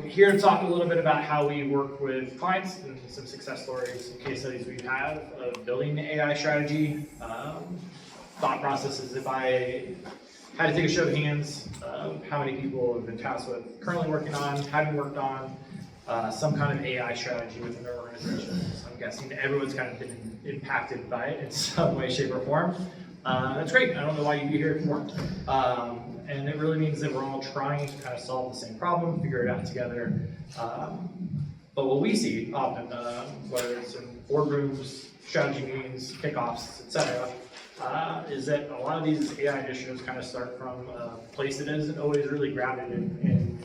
Here to talk a little bit about how we work with clients and some success stories and case studies we have of building the AI strategy. Thought processes, if I had to take a show of hands of how many people have been tasked with currently working on, having worked on some kind of AI strategy within their organization. So I'm guessing everyone's kind of been impacted by it in some way, shape, or form. That's great. I don't know why you'd be here if you weren't. And it really means that we're all trying to kind of solve the same problem, figure it out together. But what we see often, whether it's in boardrooms, strategy meetings, kickoffs, etc., is that a lot of these AI initiatives kind of start from a place that isn't always really grounded in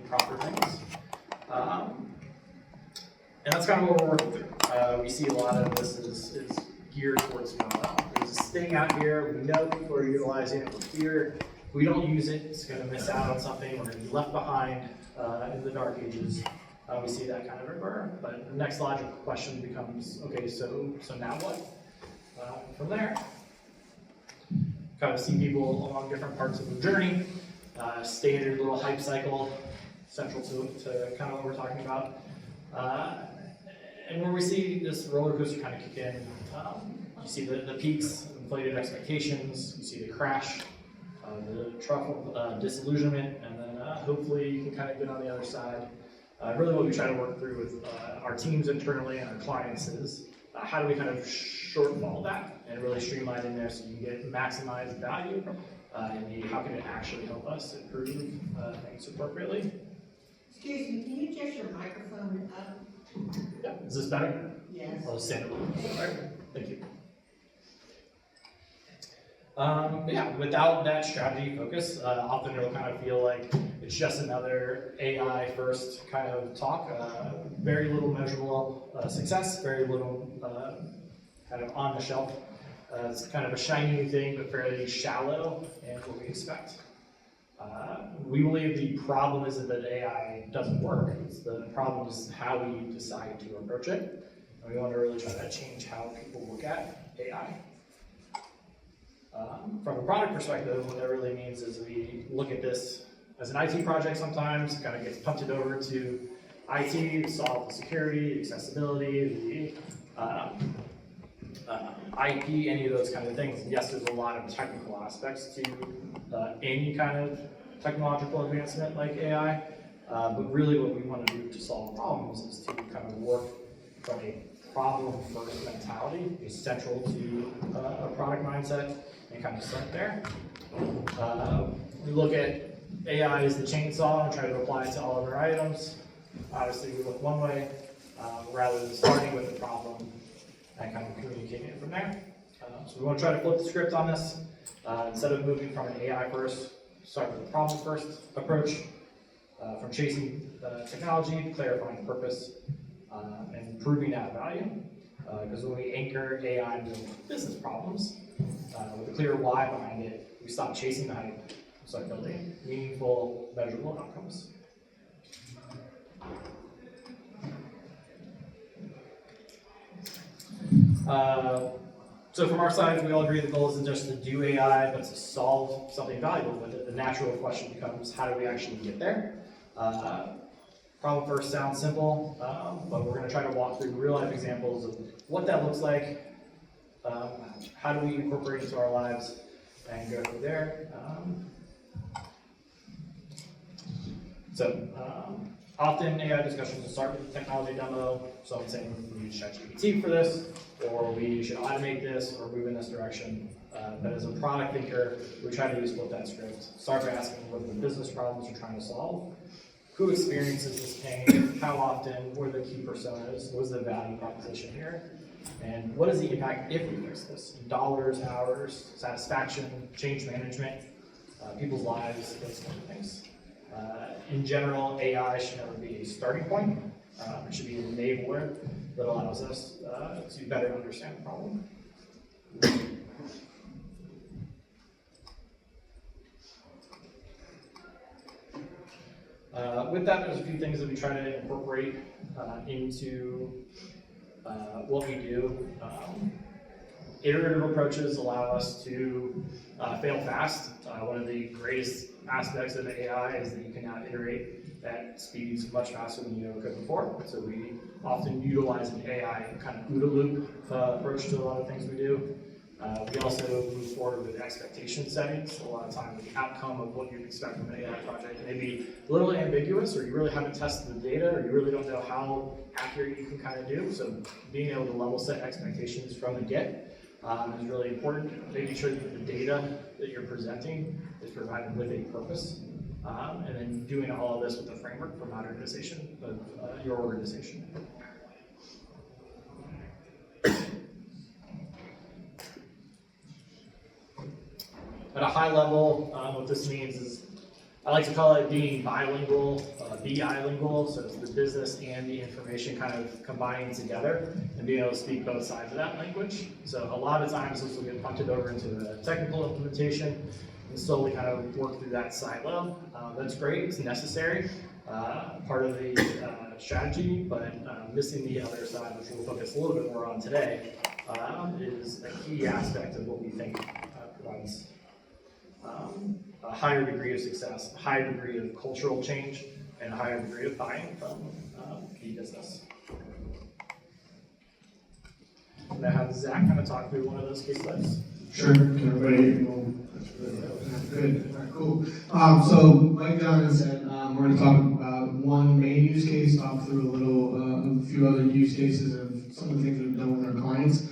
proper things. And that's kind of what we're working through. We see a lot of this is geared towards there's this thing out here, we know people are utilizing it, we're here. If we don't use it, it's going to miss out on something, we're going to be left behind in the dark ages. We see that kind of everywhere. But the next logical question becomes, okay, so now what? From there, kind of see people along different parts of the journey, standard little hype cycle, central to kind of what we're talking about. And where we see this roller coaster kind of kick in, you see the peaks, inflated expectations, you see the crash, the truffle, disillusionment, and then hopefully you can kind of get on the other side. Really what we try to work through with our teams internally and our clients is how do we kind of shortfall that and really streamline in there so you get maximized value, and how can it actually help us improve things appropriately. Excuse me, can you adjust your microphone up? Yeah. Is this better? Yes. I'll just stand a little bit. All right. Thank you. Yeah, without that strategy focus, often it'll kind of feel like it's just another AI first kind of talk. Very little measurable success, very little kind of on the shelf. It's kind of a shiny new thing, but fairly shallow and what we expect. We believe the problem isn't that AI doesn't work, it's the problem is how we decide to approach it. And we want to really try to change how people look at AI. From a product perspective, what that really means is we look at this as an IT project sometimes, it kind of gets punted over to IT to solve the security, the accessibility, the IP, any of those kind of things. Yes, there's a lot of technical aspects to any kind of technological advancement like AI, but really what we want to do to solve problems is to kind of work from a problem-first mentality, is central to a product mindset, and kind of start there. We look at AI as the chainsaw and try to apply it to all of our items. Obviously, we look one way, rather than starting with the problem and kind of communicating it from there. So we want to try to flip the script on this. Instead of moving from an AI first, start with a problem first approach, from chasing technology to clarifying purpose and improving that value. Because when we anchor AI into business problems with a clear why behind it, we stop chasing the hype, start building meaningful, measurable outcomes. So from our side, we all agree the goal isn't just to do AI, but to solve something valuable with it. The natural question becomes, how do we actually get there? Problem first sounds simple, but we're going to try to walk through real-life examples of what that looks like, how do we incorporate it into our lives, and go from there. Often AI discussions will start with a technology demo, someone saying we use ChatGPT for this, or we should automate this, or move in this direction. But as a product thinker, we try to flip that script. Start by asking what are the business problems you're trying to solve, who experiences this pain, how often, what are the key personas, what is the value proposition here, and what is the impact if we fix this? Dollars, hours, satisfaction, change management, people's lives, those kind of things. In general, AI should never be a starting point. It should be an enabler that allows us to better understand the problem. With that, there's a few things that we try to incorporate into what we do. iterative approaches allow us to fail fast. One of the greatest aspects of AI is that you can now iterate at speeds much faster than you ever could before. So we often utilize an AI kind of OODA loop approach to a lot of things we do. We also move forward with expectation settings. A lot of times the outcome of what you expect from an AI project may be a little ambiguous, or you really haven't tested the data, or you really don't know how accurate you can kind of do. So being able to level set expectations from the get is really important. Making sure that the data that you're presenting is provided with a purpose. And then doing all of this with a framework for modernization of your organization. At a high level, what this means is, I like to call it being bilingual, bilingual, so it's the business and the information kind of combining together and being able to speak both sides of that language. So a lot of times this will get punted over into a technical implementation and slowly kind of work through that silo. That's great, it's necessary, part of the strategy, but missing the other side, which we'll focus a little bit more on today, is a key aspect of what we think provides a higher degree of success, a higher degree of cultural change, and a higher degree of buy-in from the business. I'm going to have Zach kind of talk through one of those case studies. Sure. Can everybody hear me? Good. All right, cool. So, like John said, we're going to talk about one main use case, talk through a few other use cases of some of the things we've done with our clients,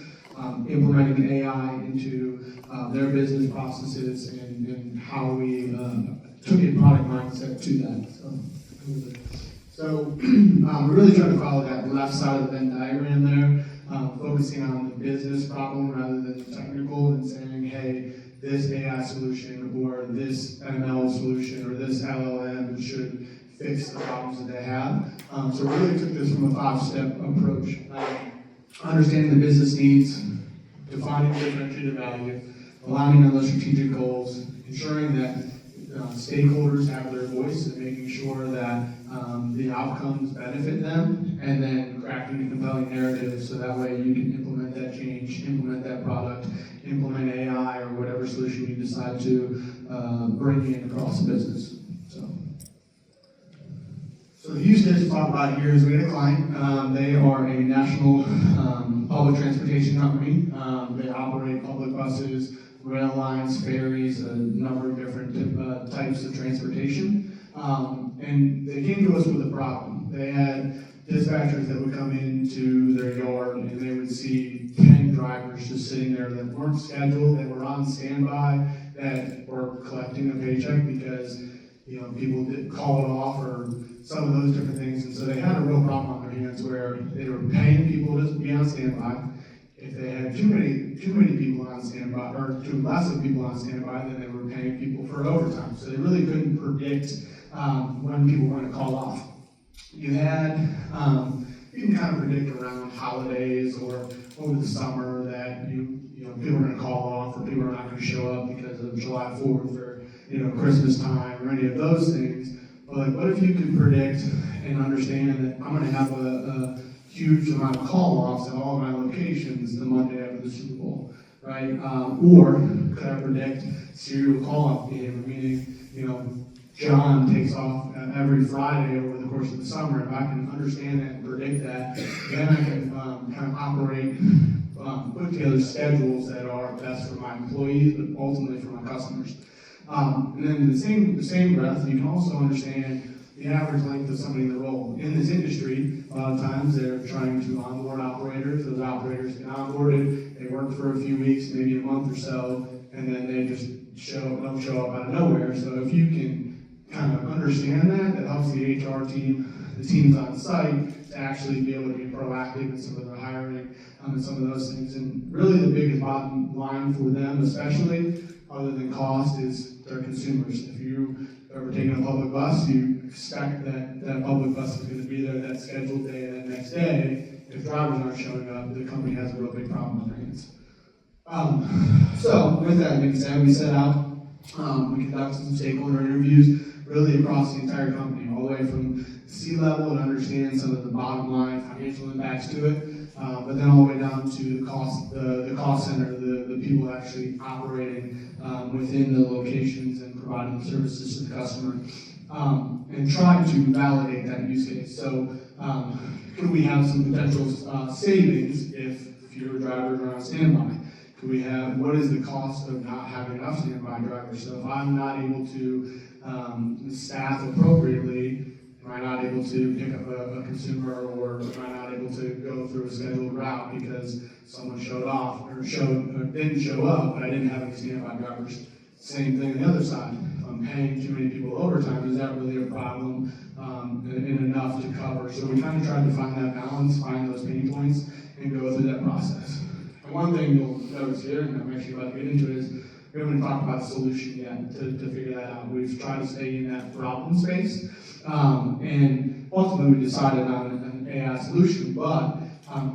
implementing AI into their business processes and how we took a product mindset to that. So we're really trying to follow that left side of the Venn diagram there, focusing on the business problem rather than the technical, and saying, hey, this AI solution or this ML solution or this LLM should fix the problems that they have. So we really took this from a 5-step approach. Understanding the business needs, defining differentiated value, aligning on those strategic goals, ensuring that stakeholders have their voice and making sure that the outcomes benefit them, and then crafting a compelling narrative so that way you can implement that change, implement that product, implement AI or whatever solution you decide to bring in across the business. So the use case to talk about here is we had a client. They are a national public transportation company. They operate public buses, rail lines, ferries, a number of different types of transportation. And they came to us with a problem. They had dispatchers that would come into their yard and they would see 10 drivers just sitting there that weren't scheduled, that were on standby, that were collecting a paycheck because people did call it off or some of those different things. And so they had a real problem on their hands where they were paying people to be on standby. If they had too many people on standby, or too less of people on standby, then they were paying people for overtime. So they really couldn't predict when people were going to call off. You can kind of predict around holidays or over the summer that people are going to call off, or people are not going to show up because of July 4th or Christmas time or any of those things. But what if you could predict and understand that I'm going to have a huge amount of call-offs at all of my locations the Monday after the Super Bowl, right? Or could I predict serial call-off behavior, meaning, John takes off every Friday over the course of the summer. If I can understand that and predict that, then I can kind of operate, put together schedules that are best for my employees, but ultimately for my customers. And then in the same breath, you can also understand the average length of somebody in the role. In this industry, a lot of times they're trying to onboard operators. Those operators get onboarded, they work for a few weeks, maybe a month or so, and then they just don't show up out of nowhere. So if you can kind of understand that helps the HR team, the teams on site, to actually be able to be proactive in some of the hiring and some of those things. And really the biggest bottom line for them, especially, other than cost, is their consumers. If you ever taken a public bus, you expect that public bus is going to be there that scheduled day and that next day. If drivers aren't showing up, the company has a real big problem on their hands. So with that being said, we set out, we conducted some stakeholder interviews really across the entire company, all the way from C-level, to understand some of the bottom line financial impacts to it, but then all the way down to the cost center, the people actually operating within the locations and providing services to the customer, and try to validate that use case. So could we have some potential savings if fewer drivers are on standby? Could we have, what is the cost of not having enough standby drivers? So if I'm not able to staff appropriately, am I not able to pick up a consumer, or am I not able to go through a scheduled route because someone showed off or didn't show up, but I didn't have any standby drivers? Same thing on the other side. If I'm paying too many people overtime, is that really a problem and enough to cover? So we kind of tried to find that balance, find those pain points, and go through that process. And one thing you'll notice here, and I'm actually about to get into it, is we haven't talked about the solution yet to figure that out. We've tried to stay in that problem space, and ultimately we decided on an AI solution, but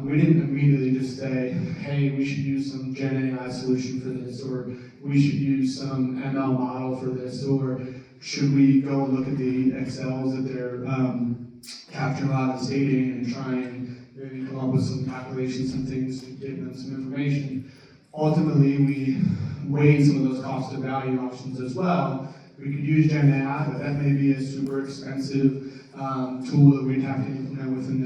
we didn't immediately just say, hey, we should use some Gen AI solution for this, or we should use some ML model for this, or should we go and look at the Excels that they're capturing a lot of this data in and try and maybe come up with some calculations and things to give them some information. Ultimately, we weighed some of those cost of value options as well. We could use Gen AI, but that may be a super expensive tool that we'd have to implement within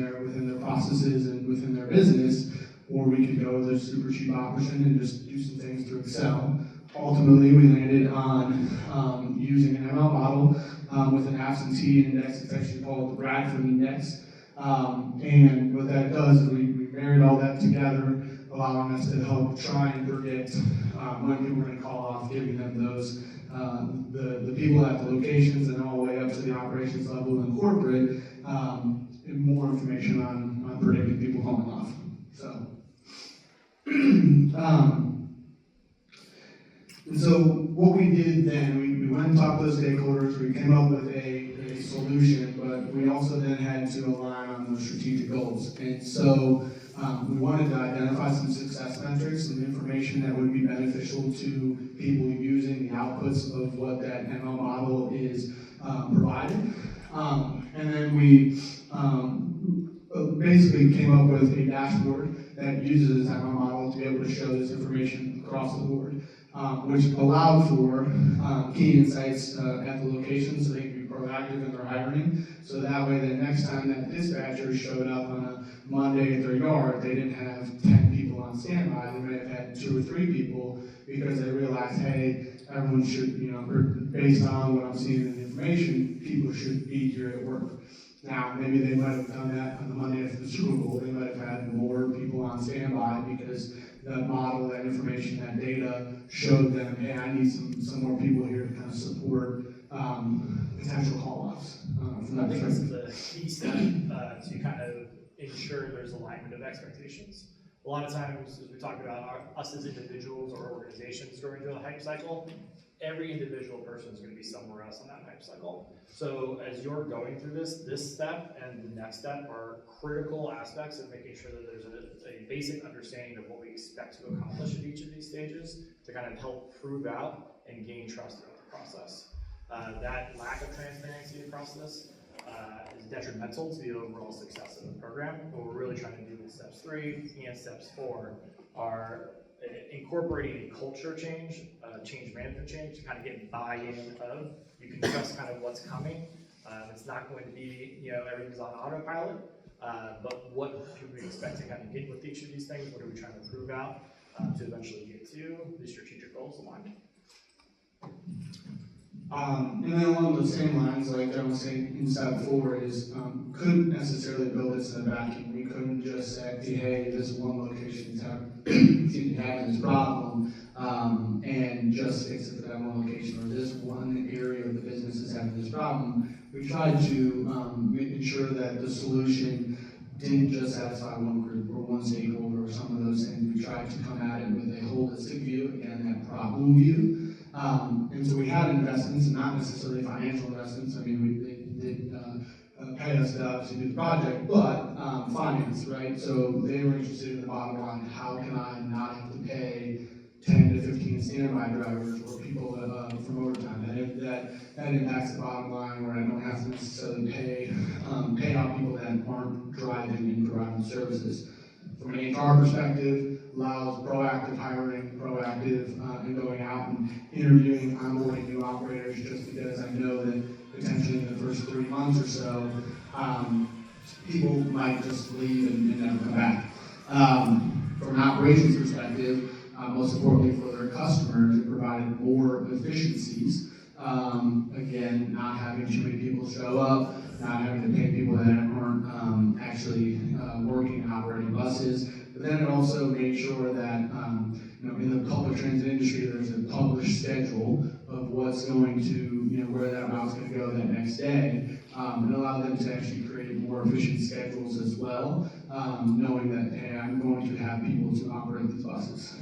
their processes and within their business, or we could go with a super cheap option and just do some things through Excel. Ultimately, we landed on using an ML model with an absentee index. It's actually called the Bradford Index. And what that does is we married all that together, allowing us to help try and predict when people are going to call off, giving them those the people at the locations and all the way up to the operations level and corporate, and more information on predicting people calling off. So, and so what we did then, we went and talked to those stakeholders, we came up with a solution, but we also then had to align on those strategic goals. And so we wanted to identify some success metrics, some information that would be beneficial to people using the outputs of what that ML model is providing. And then we basically came up with a dashboard that uses this ML model to be able to show this information across the board, which allowed for key insights at the location so they can be proactive in their hiring. So that way, the next time that dispatcher showed up on a Monday at their yard, they didn't have 10 people on standby. They may have had 2 or 3 people because they realized, hey, everyone should, based on what I'm seeing in the information, people should be here at work. Now, maybe they might have done that on the Monday after the Super Bowl. They might have had more people on standby because that model, that information, that data showed them, hey, I need some more people here to kind of support potential call-offs from that I think perspective. this is a key step to kind of ensure there's alignment of expectations. A lot of times, as we talk about us as individuals or organizations going through a hype cycle, every individual person is going to be somewhere else on that hype cycle. So as you're going through this step and the next step are critical aspects of making sure that there's a basic understanding of what we expect to accomplish at each of these stages to kind of help prove out and gain trust throughout the process. That lack of transparency across this is detrimental to the overall success of the program. What we're really trying to do with steps 3 and steps 4 are incorporating a culture change, change management change to kind of get buy-in of, you can trust kind of what's coming. It's not going to be, everything's on autopilot, but what should we expect to kind of get with each of these things? What are we trying to prove out to eventually get to the strategic goals aligned? And then along those same lines, like I was saying in step 4, is couldn't necessarily build this in a vacuum. We couldn't just say, hey, this one location is having this problem, and just fix it for that one location, or this one area of the business is having this problem. We tried to ensure that the solution didn't just satisfy one group or one stakeholder or some of those things. We tried to come at it with a holistic view, again, that problem view. And so we had investments, not necessarily financial investments. I mean, they did pay us to do the project, but finance, right? So they were interested in the bottom line. How can I not have to pay 10 to 15 standby drivers or people from overtime? That impacts the bottom line, where I don't have to necessarily pay out people that aren't driving and providing services. from an HR perspective, allows proactive hiring, proactive and going out and interviewing, onboarding new operators, just because I know that potentially in the first 3 months or so, people might just leave and never come back. From an operations perspective, most importantly for their customers, it provided more efficiencies. Again, not having too many people show up, not having to pay people that aren't actually working and operating buses. But then it also made sure that in the public transit industry, there's a published schedule of what's going to, where that route's going to go that next day. It allowed them to actually create more efficient schedules as well, knowing that, hey, I'm going to have people to operate these buses.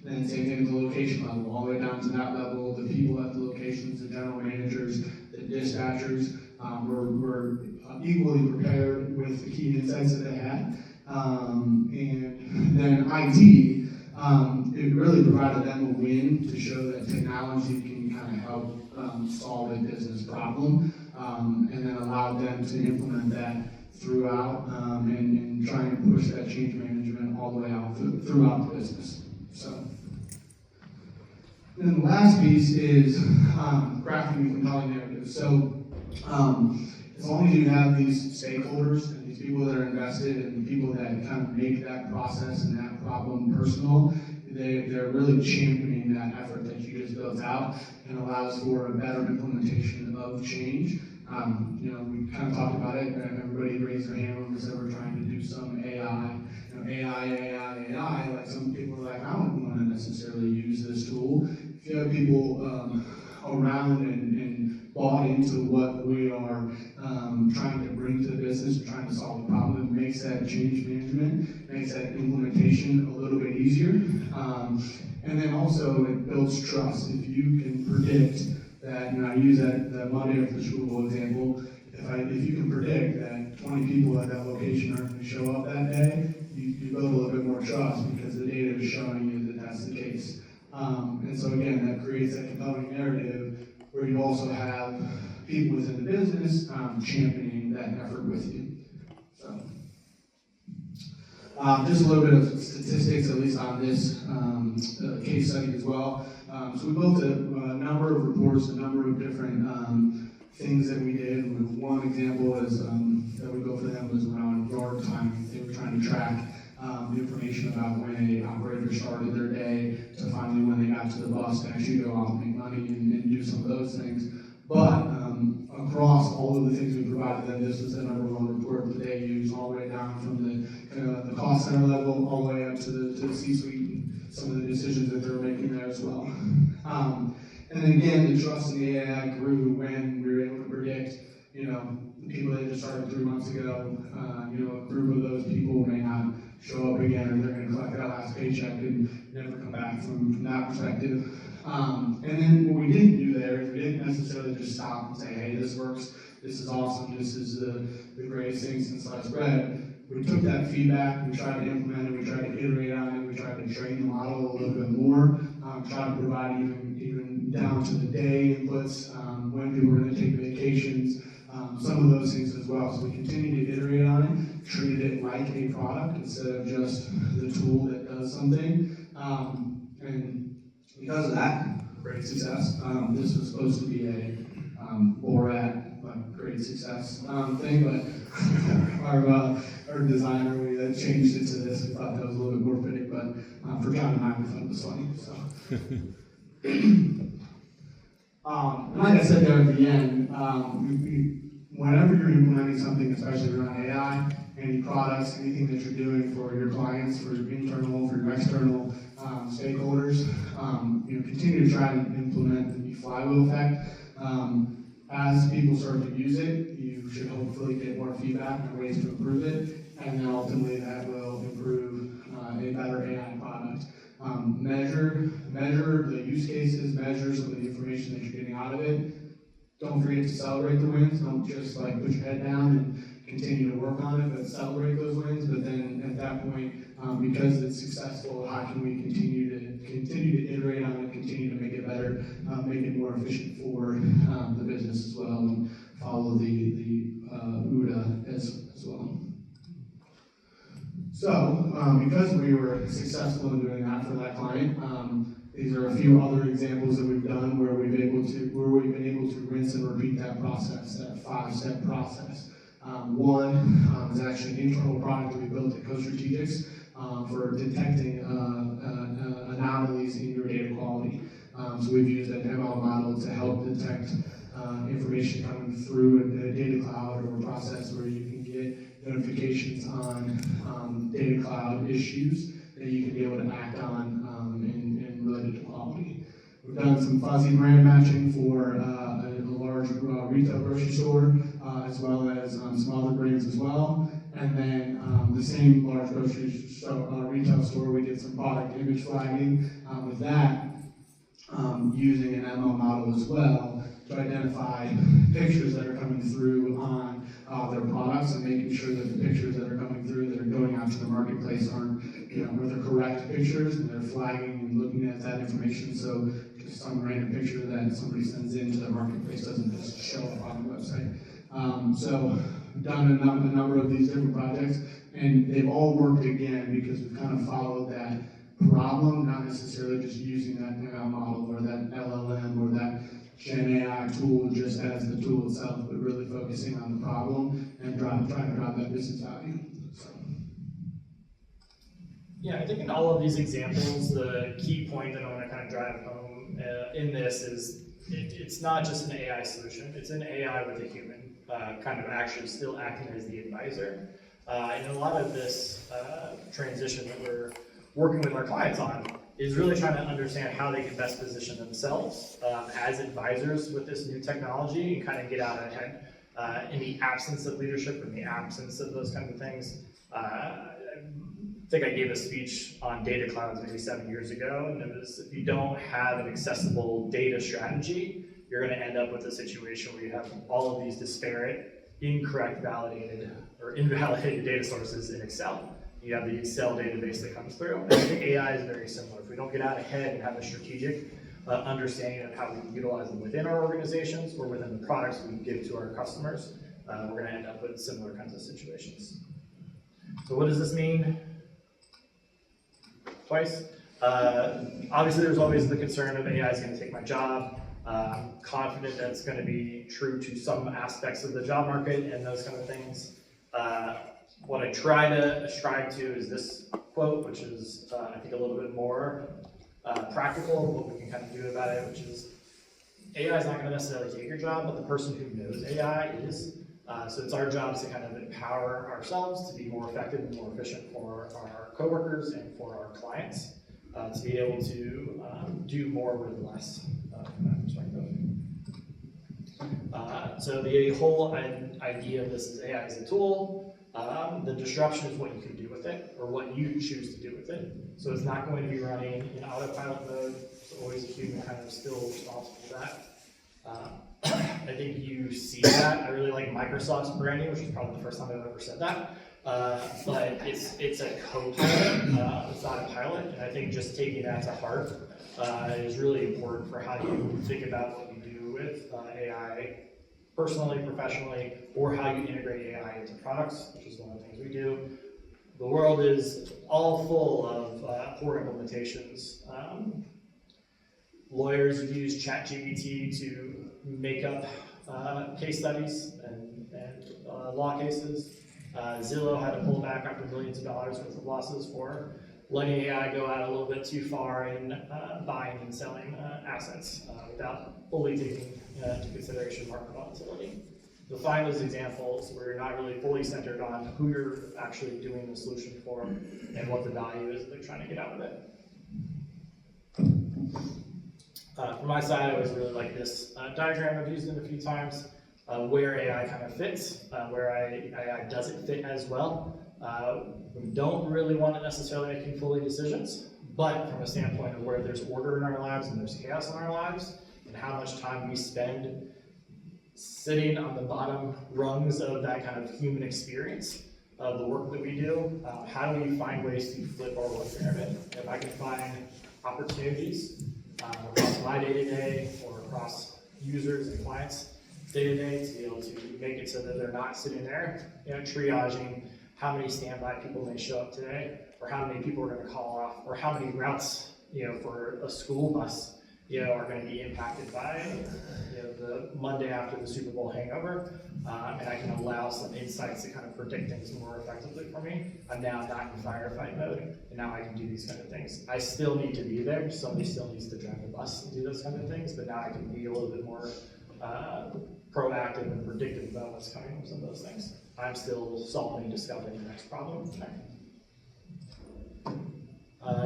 And same thing at the location level, all the way down to that level, the people at the locations, the general managers, the dispatchers were equally prepared with the key insights that they had. And then IT, it really provided them a win to show that technology can kind of help solve a business problem, and then allowed them to implement that throughout and try and push that change management all the way out throughout the business. So, then the last piece is crafting a compelling narrative. So, as long as you have these stakeholders and these people that are invested and the people that kind of make that process and that problem personal, they're really championing that effort that you just built out and allows for a better implementation of change. We kind of talked about it, everybody raised their hand when we said we're trying to do some AI. AI, like some people are like, I don't want to necessarily use this tool. If you have people around and bought into what we are trying to bring to the business, and trying to solve the problem, it makes that change management, makes that implementation a little bit easier. And then also it builds trust. If you can predict that, I use that Monday after school example, if you can predict that 20 people at that location are going to show up that day, you build a little bit more trust because the data is showing you that that's the case. And so again, that creates that compelling narrative where you also have people within the business championing that effort with you. So, just a little bit of statistics, at least on this case study as well. So we built a number of reports, a number of different things that we did. One example is that we built for them was around yard time. They were trying to track the information about when a operator started their day to finally when they got to the bus to actually go out and make money and do some of those things. But across all of the things we provided them, this was the #1 report that they used, all the way down from the cost center level, all the way up to the C-suite and some of the decisions that they're making there as well. And then again, the trust in the AI grew when we were able to predict, the people that just started 3 months ago, a group of those people may not show up again, or they're going to collect that last paycheck and never come back from that perspective. And then what we didn't do there is we didn't necessarily just stop and say, hey, this works, this is awesome, this is the greatest thing since sliced bread. We took that feedback, we tried to implement it, we tried to iterate on it, we tried to train the model a little bit more, try to provide even down to the day inputs, when people were going to take vacations, some of those things as well. So we continued to iterate on it, treated it like a product instead of just the tool that does something. And because of that, great success. This was supposed to be a Borat great success thing, but our designer, we changed it to this. We thought that was a little bit more fitting, but for John and I, we thought it was funny. So. Like I said there at the end, whenever you're implementing something, especially around AI, any products, anything that you're doing for your clients, for your internal, for your external stakeholders, continue to try and implement the flywheel effect. As people start to use it, you should hopefully get more feedback and ways to improve it, and then ultimately that will improve a better AI product. Measure the use cases, measure some of the information that you're getting out of it. Don't forget to celebrate the wins. Don't just put your head down and continue to work on it, but celebrate those wins. But then at that point, because it's successful, how can we continue to iterate on it, continue to make it better, make it more efficient for the business as well, and follow the UDA as well. So, because we were successful in doing that for that client, these are a few other examples that we've done where we've been able to rinse and repeat that process, that 5-step process. One is actually an internal product that we built at Co-Strategics for detecting anomalies in your data quality. So we've used an ML model to help detect information coming through a data cloud or a process where you can get notifications on data cloud issues that you can be able to act on and related to quality. We've done some fuzzy brand matching for a large retail grocery store, as well as some other brands as well. And then the same large grocery store, retail store, we did some product image flagging with that, using an ML model as well to identify pictures that are coming through on their products and making sure that the pictures that are coming through that are going out to the marketplace are the correct pictures, and they're flagging and looking at that information so some random picture that somebody sends into the marketplace doesn't just show up on the website. So we've done a number of these different projects, and they've all worked again because we've kind of followed that problem, not necessarily just using that ML model or that LLM or that Gen AI tool just as the tool itself, but really focusing on the problem and trying to drive that business value. So. Yeah, I think in all of these examples, the key point that I want to kind of drive home in this is it's not just an AI solution, it's an AI with a human kind of actually still acting as the advisor. And a lot of this transition that we're working with our clients on is really trying to understand how they can best position themselves as advisors with this new technology and kind of get out ahead in the absence of leadership, in the absence of those kinds of things. I think I gave a speech on data clouds maybe 7 years ago, and it was, if you don't have an accessible data strategy, you're going to end up with a situation where you have all of these disparate, incorrect, validated, or invalidated data sources in Excel. You have the Excel database that comes through. And I think AI is very similar. If we don't get out ahead and have a strategic understanding of how we can utilize them within our organizations or within the products we give to our customers, we're going to end up with similar kinds of situations. So what does this mean? Twice. Obviously, there's always the concern of AI is going to take my job. I'm confident that it's going to be true to some aspects of the job market and those kind of things. What I try to ascribe to is this quote, which is, I think, a little bit more practical, what we can kind of do about it, which is AI is not going to necessarily take your job, but the person who knows AI is. So it's our job to kind of empower ourselves to be more effective and more efficient for our coworkers and for our clients, to be able to do more with less from that perspective. So the whole idea of this is AI as a tool. The disruption is what you can do with it, or what you choose to do with it. So it's not going to be running in autopilot mode. It's always a human kind of still responsible for that. I think you see that. I really like Microsoft's branding, which is probably the first time I've ever said that. But it's a co-pilot, it's not a pilot. And I think just taking that to heart is really important for how you think about what you do with AI personally, professionally, or how you integrate AI into products, which is one of the things we do. The world is all full of poor implementations. Lawyers use ChatGPT to make up case studies and law cases. Zillow had to pull back after millions of dollars worth of losses for letting AI go out a little bit too far in buying and selling assets without fully taking into consideration market volatility. You'll find those examples where you're not really fully centered on who you're actually doing the solution for and what the value is that they're trying to get out of it. From my side, I always really like this diagram. I've used it a few times, where AI kind of fits, where AI doesn't fit as well. We don't really want to necessarily making fully decisions, but from a standpoint of where there's order in our lives and there's chaos in our lives, and how much time we spend sitting on the bottom rungs of that kind of human experience of the work that we do, how do we find ways to flip our work pyramid? If I can find opportunities across my day-to-day or across users and clients day-to-day to be able to make it so that they're not sitting there, triaging how many standby people may show up today, or how many people are going to call off, or how many routes, for a school bus, are going to be impacted by, the Monday after the Super Bowl hangover, and I can allow some insights to kind of predict things more effectively for me. I'm now not in firefight mode, and now I can do these kind of things. I still need to be there. Somebody still needs to drive the bus and do those kind of things, but now I can be a little bit more proactive and predictive about what's coming from some of those things. I'm still solving and discovering the next problem.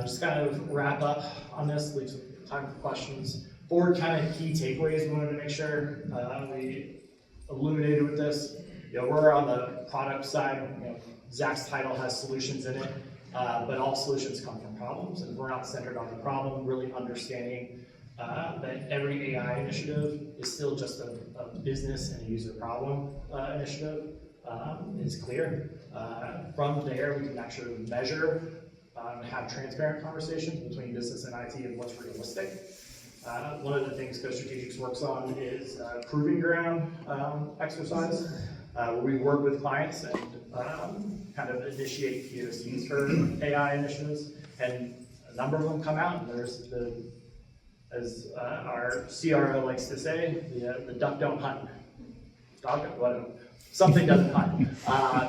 Just kind of wrap up on this, leave some time for questions. 4 kind of key takeaways we wanted to make sure we illuminated with this. We're on the product side. Zach's title has solutions in it, but all solutions come from problems, and we're not centered on the problem, really understanding that every AI initiative is still just a business and a user problem initiative. Is clear. From there, we can actually measure and have transparent conversations between business and IT of what's realistic. One of the things Go Strategics works on is proving ground exercise, where we work with clients and kind of initiate POCs for AI initiatives, and a number of them come out, and there's as our CRO likes to say, the duck don't hunt. Whatever. Something doesn't hunt.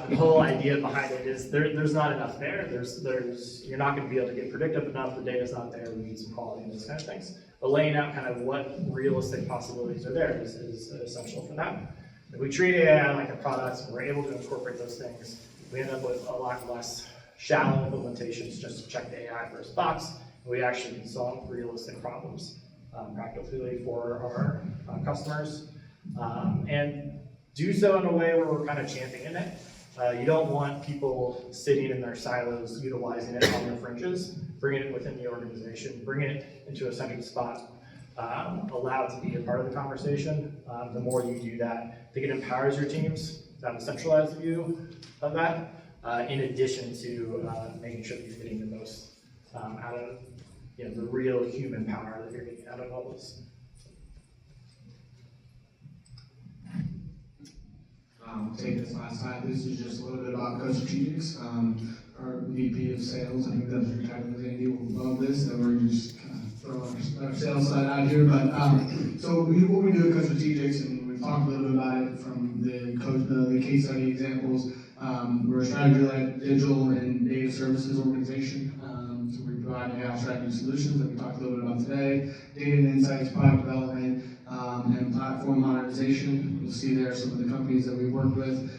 The whole idea behind it is there's not enough there. You're not going to be able to get predictive enough. The data's not there. We need some quality and those kind of things. But laying out kind of what realistic possibilities are there is essential for that. If we treat AI like a product and we're able to incorporate those things, we end up with a lot less shallow implementations just to check the AI first box. And we actually can solve realistic problems practically for our customers. And do so in a way where we're kind of championing it. You don't want people sitting in their silos, utilizing it on their fringes. Bringing it within the organization, bringing it into a centered spot, allow it to be a part of the conversation. The more you do that, I think it empowers your teams to have a centralized view of that, in addition to making sure that you're getting the most out of the real human power that you're getting out of all this. Take this last slide. This is just a little bit about Go Strategics. Our VP of Sales, I think that's your title, Andy, will love this, and we're just kind of throwing our sales side out here. But so what we do at Go Strategics, and we've talked a little bit about it from the case study examples. We're a strategy-led digital and data services organization. So we provide AI strategy solutions that we talked a little bit about today, data and insights, product development, and platform modernization. You'll see there some of the companies that we work with,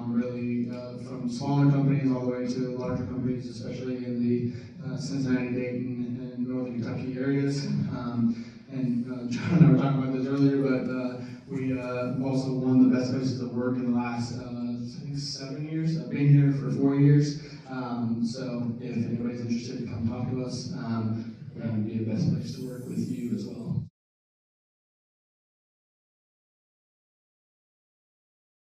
really from smaller companies all the way to larger companies, especially in the Cincinnati, Dayton, and Northern Kentucky areas. And John and I were talking about this earlier, but we also won the best places to work in the last, I think 7 years. I've been here for 4 years. So if anybody's interested, come talk to us. We're going to be the best place to work with you as well.